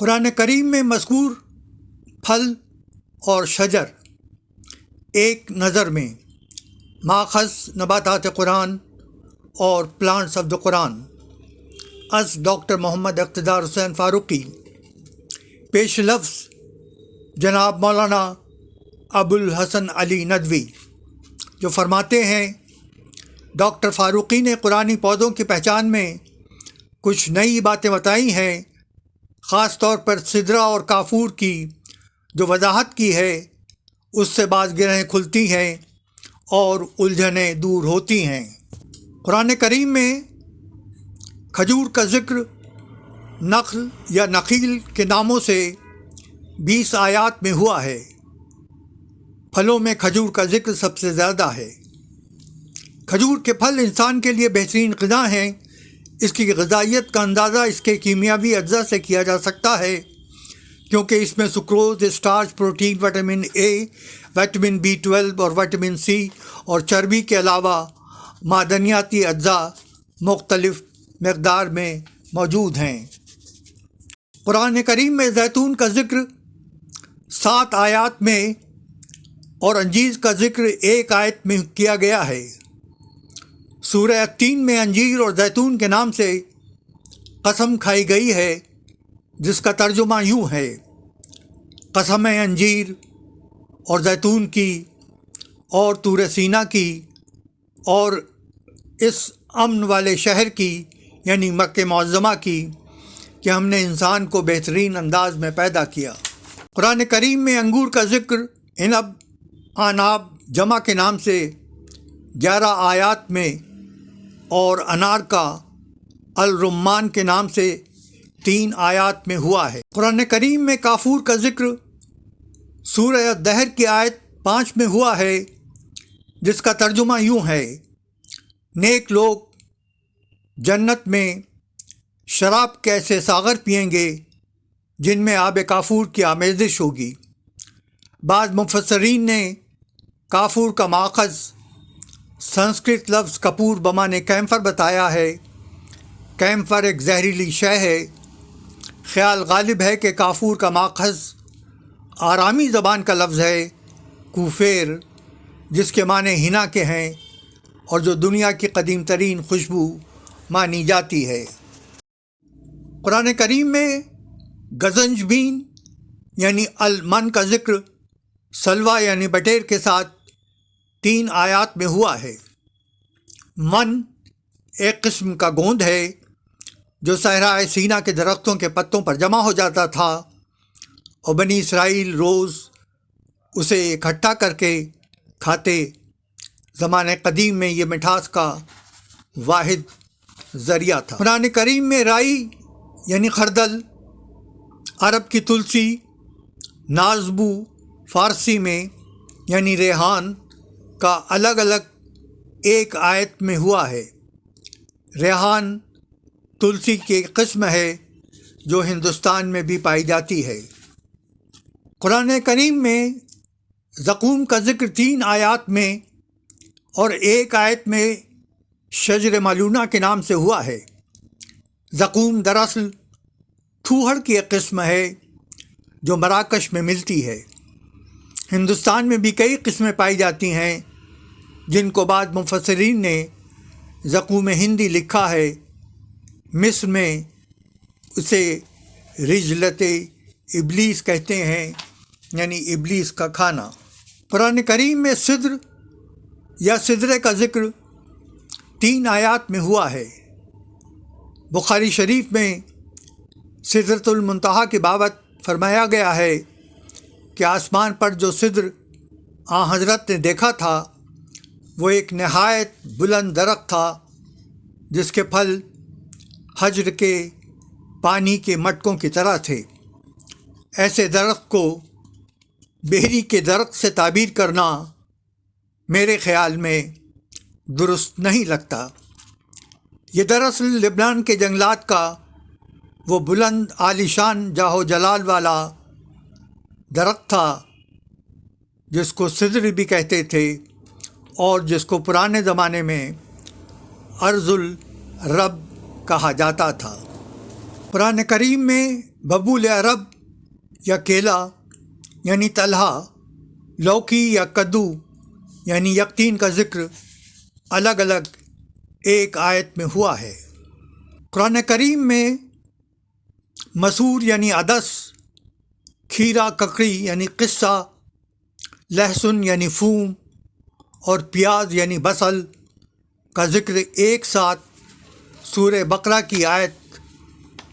قرآن کریم میں مذکور پھل اور شجر ایک نظر میں ماخذ نباتات قرآن اور پلانٹس آف دا قرآن از ڈاکٹر محمد اقتدار حسین فاروقی، پیش لفظ جناب مولانا ابوالحسن علی ندوی، جو فرماتے ہیں ڈاکٹر فاروقی نے قرآنی پودوں کی پہچان میں کچھ نئی باتیں بتائی ہیں، خاص طور پر سدرہ اور کافور کی جو وضاحت کی ہے اس سے بعض گرہیں کھلتی ہیں اور الجھنیں دور ہوتی ہیں۔ قرآن کریم میں کھجور کا ذکر نخل یا نخیل کے ناموں سے 20 آیات میں ہوا ہے۔ پھلوں میں کھجور کا ذکر سب سے زیادہ ہے۔ کھجور کے پھل انسان کے لیے بہترین غذا ہیں۔ اس کی غذائیت کا اندازہ اس کے کیمیاوی اجزاء سے کیا جا سکتا ہے، کیونکہ اس میں sucrose, starch, protein, vitamin A, vitamin B12 اور وٹامن سی اور چربی کے علاوہ معدنیاتی اجزاء مختلف مقدار میں موجود ہیں۔ قرآن کریم میں زیتون کا ذکر 7 آیات میں اور انجیر کا ذکر 1 آیت میں کیا گیا ہے۔ سورہ التین میں انجیر اور زیتون کے نام سے قسم کھائی گئی ہے، جس کا ترجمہ یوں ہے: قسم انجیر اور زیتون کی اور طور سینا کی اور اس امن والے شہر کی، یعنی مکہ معظمہ کی، کہ ہم نے انسان کو بہترین انداز میں پیدا کیا۔ قرآن کریم میں انگور کا ذکر عنب، عناب جمع کے نام سے 11 آیات میں اور انار کا الرمان کے نام سے 3 آیات میں ہوا ہے۔ قرآن کریم میں کافور کا ذکر سورہ الدہر کی آیت 5 میں ہوا ہے، جس کا ترجمہ یوں ہے: نیک لوگ جنت میں شراب کے ایسے ساغر پئیں گے جن میں آب کافور کی آمیزش ہوگی۔ بعض مفسرین نے کافور کا ماخذ سنسکرت لفظ کپور بمانے کیمفر بتایا ہے۔ کیمفر ایک زہریلی شے ہے۔ خیال غالب ہے کہ کافور کا ماخذ آرامی زبان کا لفظ ہے کوفیر، جس کے معنی ہنا کے ہیں اور جو دنیا کی قدیم ترین خوشبو مانی جاتی ہے۔ قرآن کریم میں گزنجبین یعنی المن کا ذکر سلوہ یعنی بٹیر کے ساتھ 3 آیات میں ہوا ہے۔ من ایک قسم کا گوند ہے جو صحرائے سینا کے درختوں کے پتوں پر جمع ہو جاتا تھا، اور بنی اسرائیل روز اسے اکٹھا کر کے کھاتے۔ زمانے قدیم میں یہ مٹھاس کا واحد ذریعہ تھا۔ قرآن کریم میں رائی یعنی خردل، عرب کی تلسی، نازبو فارسی میں یعنی ریحان کا الگ الگ 1 آیت میں ہوا ہے۔ ریحان تلسی کی ایک قسم ہے جو ہندوستان میں بھی پائی جاتی ہے۔ قرآن کریم میں زقوم کا ذکر 3 آیات میں اور 1 آیت میں شجر ملونہ کے نام سے ہوا ہے۔ زقوم دراصل تھوہڑ کی ایک قسم ہے جو مراکش میں ملتی ہے۔ ہندوستان میں بھی کئی قسمیں پائی جاتی ہیں، جن کو بعض مفسرین نے زقوم ہندی لکھا ہے۔ مصر میں اسے رجلت ابلیس کہتے ہیں، یعنی ابلیس کا کھانا۔ قرآن کریم میں سدر یا سدرے کا ذکر 3 آیات میں ہوا ہے۔ بخاری شریف میں سدرۃ المنتہا کی بابت فرمایا گیا ہے کہ آسمان پر جو سدر حضرت نے دیکھا تھا وہ ایک نہایت بلند درخت تھا، جس کے پھل حجر کے پانی کے مٹکوں کی طرح تھے۔ ایسے درخت کو بیری کے درخت سے تعبیر کرنا میرے خیال میں درست نہیں لگتا۔ یہ دراصل لبنان کے جنگلات کا وہ بلند عالیشان جاہ و جلال والا درخت تھا جس کو سدر بھی کہتے تھے اور جس کو پرانے زمانے میں ارض الرب کہا جاتا تھا۔ قرآن کریم میں ببول عرب یا کیلا یعنی طلحہ، لوکی یا کدو یعنی یقطین کا ذکر الگ الگ ایک آیت میں ہوا ہے۔ قرآن کریم میں مسور یعنی عدس، کھیرا ککڑی یعنی قصہ، لہسن یعنی فوم اور پیاز یعنی بصل کا ذکر ایک ساتھ سورہ بقرہ کی آیت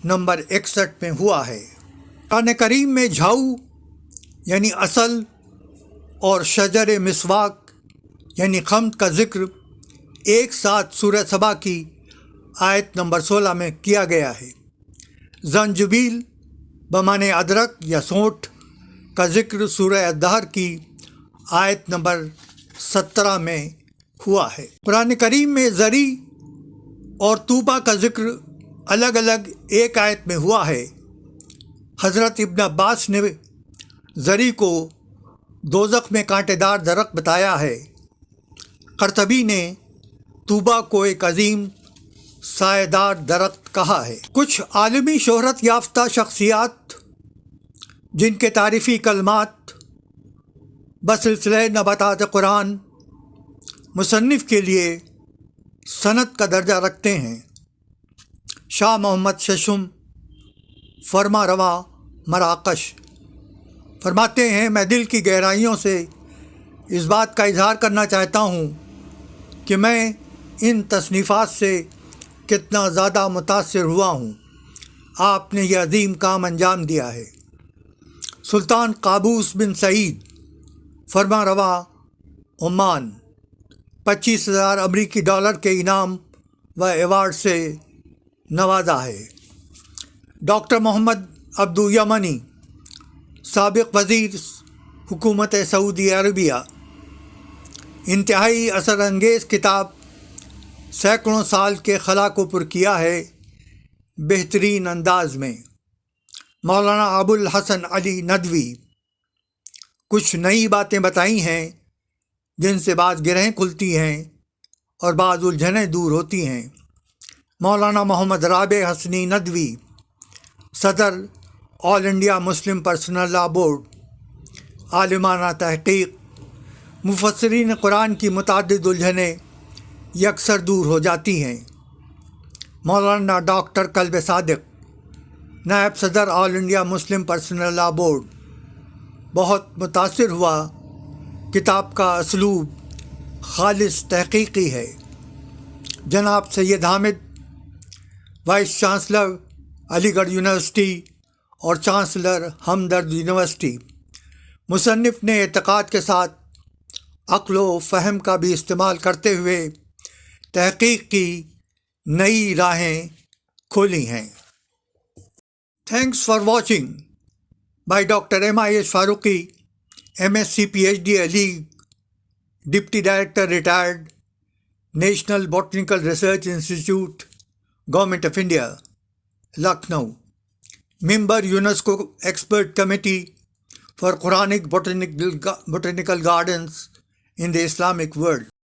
نمبر 61 میں ہوا ہے۔ قرآن کریم میں جھاؤ یعنی اصل اور شجر مسواک یعنی خمد کا ذکر ایک ساتھ سورہ سبا کی آیت نمبر 16 میں کیا گیا ہے۔ زنجبیل بمعنی ادرک یا سونٹھ کا ذکر سورہ الدہر کی آیت نمبر 17 میں ہوا ہے۔ قرآن کریم میں زری اور طوبہ کا ذکر الگ الگ ایک آیت میں ہوا ہے۔ حضرت ابن عباس نے زری کو دوزخ میں کانٹے دار درخت بتایا ہے۔ قرطبی نے طوبہ کو ایک عظیم سایہ دار درخت کہا ہے۔ کچھ عالمی شہرت یافتہ شخصیات جن کے تعریفی کلمات بسلسلہ نباتات قرآن مصنف کے لیے سند کا درجہ رکھتے ہیں۔ شاہ محمد ششم فرما رواں مراکش فرماتے ہیں، میں دل کی گہرائیوں سے اس بات کا اظہار کرنا چاہتا ہوں کہ میں ان تصنیفات سے کتنا زیادہ متاثر ہوا ہوں۔ آپ نے یہ عظیم کام انجام دیا ہے۔ سلطان قابوس بن سعید فرما رواں عمان 25,000 امریکی ڈالر کے انعام و ایوارڈ سے نوازا ہے۔ ڈاکٹر محمد عبدو یمنی سابق وزیر حکومت سعودی عربیہ، انتہائی اثر انگیز کتاب سینکڑوں سال کے خلا کو پر کیا ہے بہترین انداز میں۔ مولانا ابو الحسن علی ندوی کچھ نئی باتیں بتائی ہیں جن سے بعض گرہیں کھلتی ہیں اور بعض الجھنیں دور ہوتی ہیں۔ مولانا محمد رابع حسنی ندوی صدر All India Muslim Personal Law Board, عالمانہ تحقیق، مفسرین قرآن کی متعدد الجھنیں یکسر دور ہو جاتی ہیں۔ مولانا ڈاکٹر کلب صادق نائب صدر All India Muslim Personal Law Board, بہت متاثر ہوا، کتاب کا اسلوب خالص تحقیقی ہے۔ جناب سید حامد وائس چانسلر علی گڑھ یونیورسٹی اور چانسلر ہمدرد یونیورسٹی، مصنف نے اعتقاد کے ساتھ عقل و فہم کا بھی استعمال کرتے ہوئے تحقیق کی نئی راہیں کھولی ہیں۔ Thanks for watching by doctor MIH Farooqui, MSc PhD Ali, deputy director retired, national botanical research institute, government of India, Lucknow, member UNESCO expert committee for Quranic botanical gardens in the Islamic world.